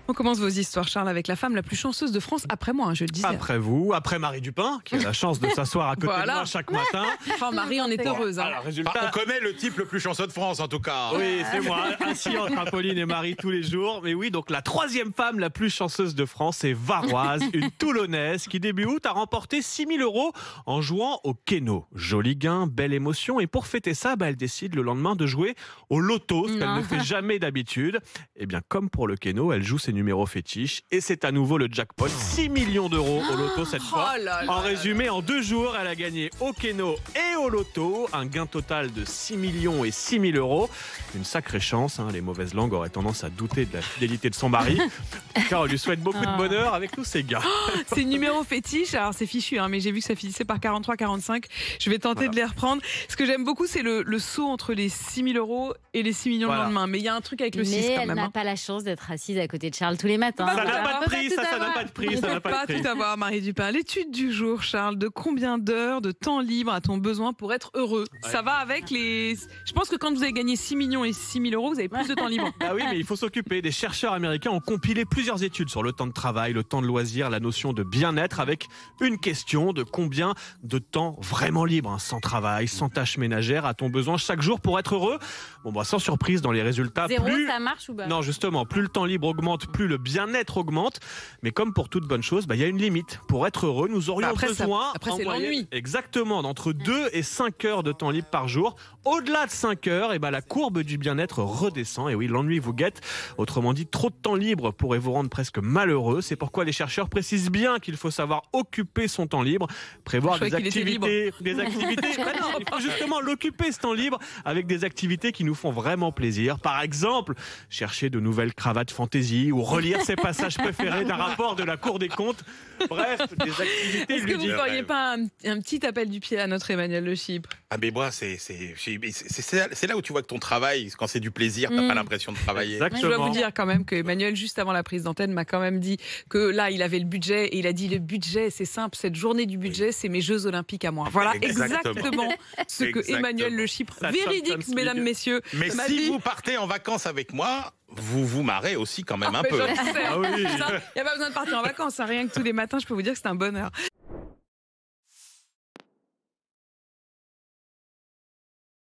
On commence vos histoires, Charles, avec la femme la plus chanceuse de France, après moi, je le disais. Après vous, après Marie Dupin, qui a la chance de s'asseoir à côté de moi chaque matin. Enfin, Marie en est heureuse. Hein. Alors, résultat... on connaît le type le plus chanceux de France, en tout cas. Oui, c'est moi, assis entre Apolline et Marie tous les jours. Mais oui, donc la troisième femme la plus chanceuse de France, c'est Varoise, une Toulonnaise qui, début août, a remporté 6 000 € en jouant au Keno. Joli gain, belle émotion. Et pour fêter ça, elle décide le lendemain de jouer au loto, ce qu'elle ne fait jamais d'habitude. Et bien, comme pour le Keno, elle joue ses numéros fétiches. Et c'est à nouveau le jackpot. 6 millions d'euros au loto cette fois. En résumé, en 2 jours, elle a gagné au Keno et au loto. Un gain total de 6 millions et 6 000 €. Une sacrée chance. Les mauvaises langues auraient tendance à douter de la fidélité de son mari. Car on lui souhaite beaucoup de bonheur avec tous ces gars. Ces numéros fétiches, alors c'est fichu, mais j'ai vu que ça finissait par 43, 45. Je vais tenter de les reprendre. Ce que j'aime beaucoup, c'est le saut entre les 6 000 € et les 6 millions le lendemain. Mais il y a un truc avec le 6 quand même. Mais elle n'a pas la chance d'être assise à côté de Charles tous les matins. Ça n'a pas de prix, ça n'a pas de prix. Ça n'a pas de prix. Tout avoir, Marie Dupin. L'étude du jour, Charles, de combien d'heures de temps libre a-t-on besoin pour être heureux? Ça va avec les... Je pense que quand vous avez gagné 6 millions et 6 000 €, vous avez plus de temps libre. Ah oui, mais il faut s'occuper. Des chercheurs américains ont compilé plusieurs études sur le temps de travail, le temps de loisir, la notion de bien-être, avec une question de combien de temps vraiment libre, sans travail, sans tâches ménagères, a-t-on besoin chaque jour pour être heureux? Sans surprise dans les résultats. Zéro, ça marche ou pas? Non, justement, plus le temps libre augmente, plus le bien-être augmente. Mais comme pour toute bonne chose, il y a une limite. Pour être heureux, nous aurions besoin... Après, c'est l'ennui. Exactement, d'entre 2 et 5 heures de temps libre par jour. Au-delà de 5 heures, la courbe du bien-être redescend. Et oui, l'ennui vous guette. Autrement dit, trop de temps libre pourrait vous rendre presque malheureux. C'est pourquoi les chercheurs précisent bien qu'il faut savoir occuper son temps libre, prévoir des activités. Non, il faut justement l'occuper, ce temps libre, avec des activités qui nous font vraiment plaisir. Par exemple, chercher de nouvelles cravates fantaisie ou relire ses passages préférés d'un rapport de la Cour des comptes. Bref, des activités ludiques. Est-ce que vous ne feriez ludiques. pas un petit appel du pied à notre Emmanuel Le Chypre? Ah, mais moi, c'est là où tu vois que ton travail, quand c'est du plaisir, t'as pas l'impression de travailler. Exactement. Je dois vous dire quand même que Emmanuel, juste avant la prise d'antenne, m'a quand même dit que là, il avait le budget et il a dit le budget, c'est simple, cette journée du budget, c'est mes Jeux Olympiques à moi. Voilà exactement ce que Emmanuel Le Chypre, véridique, mesdames, messieurs. Mais si vous partez en vacances avec moi, vous vous marrez aussi quand même un peu. Il n'y a pas besoin de partir en vacances, rien que tous les matins, je peux vous dire que c'est un bonheur.